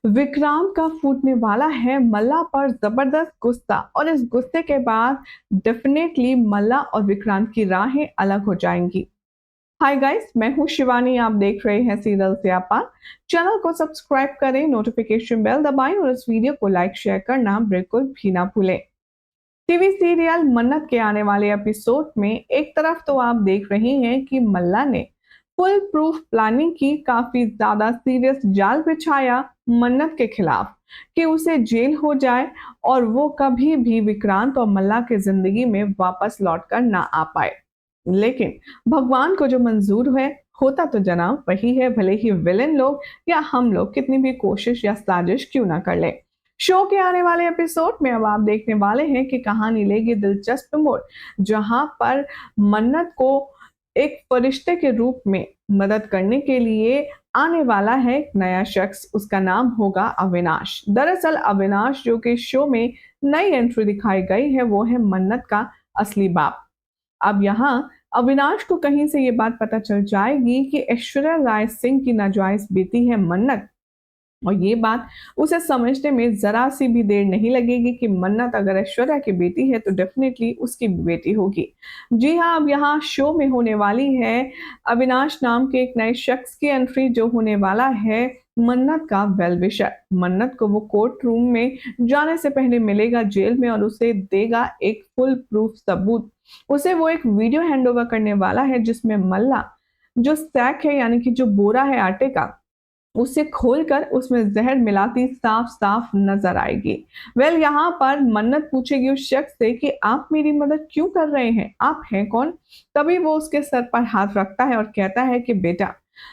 विक्रांत का फूटने वाला है मल्ला पर जबरदस्त गुस्सा और इस गुस्से के बाद डेफिनेटली मल्ला और विक्रांत की राहें अलग हो जाएंगी। हाय गाइस, मैं हूं शिवानी। आप देख रहे हैं सीरियल स्यापा। चैनल को सब्सक्राइब करें, नोटिफिकेशन बेल दबाएं और इस वीडियो को लाइक शेयर करना बिल्कुल भी ना भूलें। टीवी सीरियल मन्नत के आने वाले एपिसोड में एक तरफ तो आप देख रही हैं कि मल्ला ने फुल प्रूफ प्लानिंग की, काफी ज्यादा सीरियस जाल बिछाया मन्नत के खिलाफ कि उसे जेल हो जाए और वो कभी भी विक्रांत और मल्ला की जिंदगी में वापस लौट कर ना आ पाए। लेकिन भगवान को जो मंजूर है होता तो जनाब वही है, भले ही विलेन लोग या हम लोग कितनी भी कोशिश या साजिश क्यों ना कर ले। शो के आने वाले एपिसोड में अब आप देखने वाले हैं कि कहानी लेगी दिलचस्प मोड़, जहां पर मन्नत को एक फरिश्ते के रूप में मदद करने के लिए आने वाला है एक नया शख्स। उसका नाम होगा अविनाश। दरअसल अविनाश जो कि शो में नई एंट्री दिखाई गई है वो है मन्नत का असली बाप। अब यहाँ अविनाश को कहीं से ये बात पता चल जाएगी कि ऐश्वर्या राय सिंह की नाजायज बेटी है मन्नत, और ये बात उसे समझने में जरा सी भी देर नहीं लगेगी कि मन्नत अगर ऐश्वर्या की बेटी है तो डेफिनेटली उसकी भी बेटी होगी। जी हाँ, अब यहाँ शो में होने वाली है अविनाश नाम के एक नए शख्स की एंट्री, जो होने वाला है मन्नत का वेल विशर। मन्नत को वो कोर्ट रूम में जाने से पहले मिलेगा जेल में और उसे देगा एक फुल प्रूफ सबूत। उसे वो एक वीडियो हैंडओवर करने वाला है जिसमें मल्ला जो सैक है, यानी कि जो बोरा है आटे का, उसे खोलकर उसमें जहर मिलाती साफ साफ नजर आएगी। यहाँ पर मन्नत पूछेगी उस शख्स से कि आप मेरी मदद क्यों कर रहे हैं, आप हैं कौन। तभी वो उसके सर पर हाथ रखता है और कहता है कि बेटा,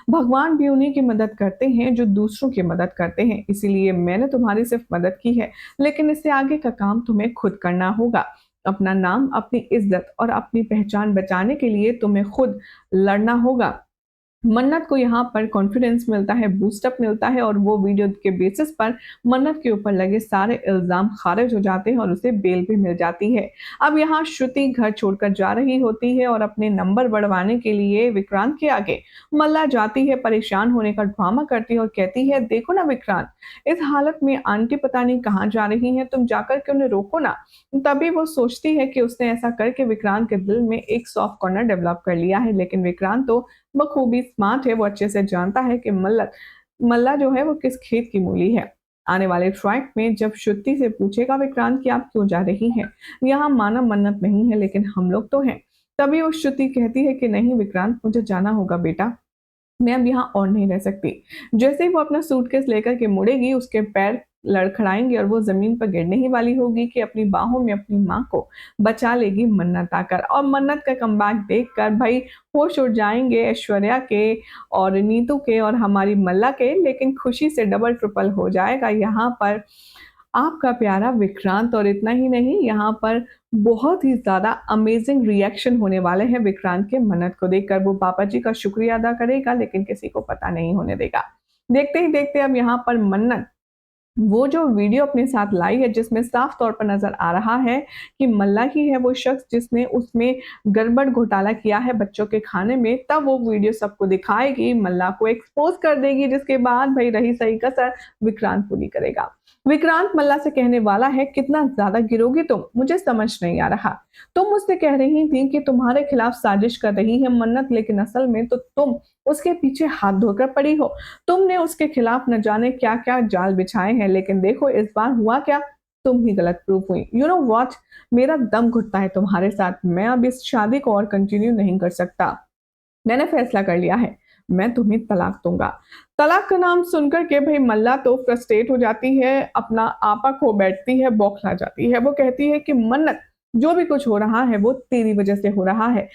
भगवान भी उन्हीं की मदद करते हैं जो दूसरों की मदद करते हैं, इसीलिए मैंने तुम्हारी सिर्फ मदद की है, लेकिन इससे आगे का काम तुम्हें खुद करना होगा। अपना नाम, अपनी इज्जत और अपनी पहचान बचाने के लिए तुम्हें खुद लड़ना होगा। मन्नत को यहाँ पर कॉन्फिडेंस मिलता है, बूस्टअप मिलता है और वो वीडियो के बेसिस पर मन्नत के ऊपर लगे सारे इल्जाम खारिज हो जाते हैं और उसे बेल भी मिल जाती है। अब यहाँ श्रुति घर छोड़कर जा रही होती है और अपने नंबर बढ़वाने के लिए विक्रांत के आगे मल्ला जाती है, परेशान होने का ड्रामा करती है और कहती है, देखो ना विक्रांत, इस हालत में आंटी पता नहीं कहाँ जा रही है, तुम जाकर के उन्हें रोको ना। तभी वो सोचती है कि उसने ऐसा करके विक्रांत के दिल में एक सॉफ्ट कॉर्नर डेवलप कर लिया है, लेकिन विक्रांत तो बखूबी स्मार्ट है। वो अच्छे से जानता है कि मल्ला जो है वो किस खेत की मूली है। आने वाले ट्रैक में जब श्रुति से पूछेगा विक्रांत कि आप क्यों जा रही हैं, यहाँ माना मन्नत नहीं है लेकिन हम लोग तो हैं। तभी वो श्रुति कहती है कि नहीं विक्रांत, मुझे जाना होगा बेटा, मैं अब यहाँ और नहीं रह सकती। जैसे ही वो अपना सूटकेस लेकर के मुड़ेगी, उसके पैर लड़खड़ाएंगे और वो जमीन पर गिरने ही वाली होगी कि अपनी बाहों में अपनी माँ को बचा लेगी मन्नत आकर। और मन्नत का कमबैक देखकर भाई होश उड़ जाएंगे ऐश्वर्या के और नीतू के और हमारी मल्ला के, लेकिन खुशी से डबल ट्रिपल हो जाएगा यहाँ पर आपका प्यारा विक्रांत। और इतना ही नहीं, यहाँ पर बहुत ही ज्यादा अमेजिंग रिएक्शन होने वाले हैं विक्रांत के मन्नत को देखकर। वो पापा जी का शुक्रिया अदा करेगा लेकिन किसी को पता नहीं होने देगा। देखते ही देखते अब यहाँ पर मन्नत वो जो वीडियो अपने साथ लाई है जिसमें साफ तौर पर नजर आ रहा है कि मल्ला ही है वो शख्स जिसने उसमें गड़बड़ घोटाला किया है बच्चों के खाने में, तब वो वीडियो सबको दिखाएगी, मल्ला को एक्सपोज कर देगी, जिसके बाद भाई रही सही कसर विक्रांत पूरी करेगा। विक्रांत मल्ला से कहने वाला है, कितना ज्यादा गिरोगी तुम, मुझे समझ नहीं आ रहा। तुम मुझसे कह रही थी कि तुम्हारे खिलाफ साजिश कर रही है मन्नत, लेकिन असल में तो तुम उसके पीछे हाथ धोकर पड़ी हो। तुमने उसके खिलाफ न जाने क्या क्या जाल बिछाए हैं, लेकिन देखो इस बार हुआ क्या, तुम ही गलत प्रूफ हुई। यू नो व्हाट, मेरा दम घुटता है तुम्हारे साथ, मैं अब इस शादी को और कंटिन्यू नहीं कर सकता। मैंने फैसला कर लिया है, मैं तुम्हें तलाक दूंगा। तलाक का नाम सुनकर के भाई मल्ला तो फ्रस्ट्रेट हो जाती है, अपना आपा खो बैठती है, बौखला जाती है। वो कहती है कि मन्नत, जो भी कुछ हो रहा है वो तेरी वजह से हो रहा है।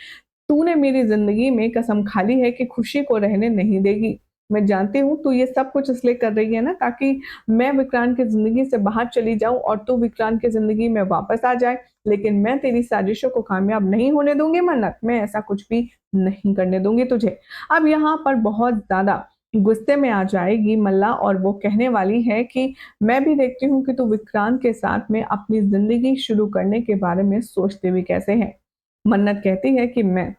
तूने मेरी जिंदगी में कसम खा ली है कि खुशी को रहने नहीं देगी। मैं जानती हूँ तू ये सब कुछ इसलिए कर रही है ना ताकि मैं विक्रांत की जिंदगी से बाहर चली जाऊं और तू विक्रांत की जिंदगी में वापस आ जाए, लेकिन मैं तेरी साजिशों को कामयाब नहीं होने दूंगी मन्नत, मैं ऐसा कुछ भी नहीं करने दूंगी तुझे। अब यहाँ पर बहुत ज्यादा गुस्से में आ जाएगी मल्ला और वो कहने वाली है कि मैं भी देखती हूँ कि तू विक्रांत के साथ में अपनी जिंदगी शुरू करने के बारे में सोचते हुए कैसे है। मन्नत कहती है कि मैं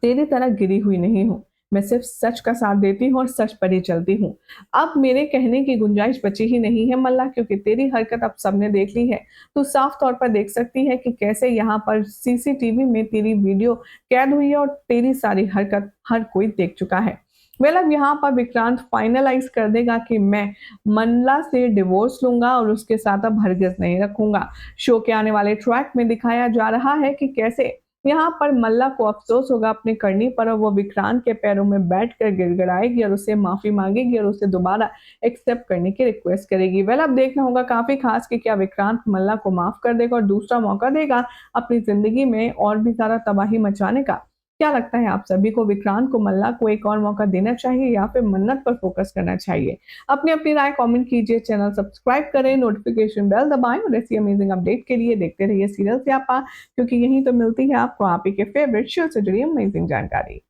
तेरी तरह गिरी हुई नहीं हूँ, मैं सिर्फ सच का साथ देती हूँ और सच पर ही चलती हूँ। अब मेरे कहने की गुंजाइश बची ही नहीं है मल्ला, क्योंकि तेरी हरकत अब सबने देख ली है। तू साफ तौर पर देख सकती है कि कैसे यहाँ पर सीसीटीवी में तेरी वीडियो कैद हुई है और तेरी सारी हरकत हर कोई देख चुका है। वेल अब यहाँ पर विक्रांत फाइनलाइज कर देगा कि मैं मंडला से डिवोर्स लूंगा और उसके साथ अब हरगिज नहीं रखूंगा। शो के आने वाले ट्रैक में दिखाया जा रहा है कि कैसे यहाँ पर मल्ला को अफसोस होगा अपनी करनी पर और वो विक्रांत के पैरों में बैठकर गिड़गिड़ाएगी और उससे माफी मांगेगी और उसे दोबारा एक्सेप्ट करने की रिक्वेस्ट करेगी। वेल अब देखना होगा काफी खास कि क्या विक्रांत मल्ला को माफ कर देगा और दूसरा मौका देगा अपनी जिंदगी में और भी ज्यादा तबाही मचाने का। क्या लगता है आप सभी को, विक्रांत को मल्ला को एक और मौका देना चाहिए या फिर मन्नत पर फोकस करना चाहिए? अपनी अपनी राय कमेंट कीजिए, चैनल सब्सक्राइब करें, नोटिफिकेशन बेल दबाएं और ऐसी अमेजिंग अपडेट के लिए देखते रहिए सीरियल स्यापा, क्योंकि यहीं तो मिलती है आपको आप ही के फेवरेट शो से जुड़ी अमेजिंग जानकारी।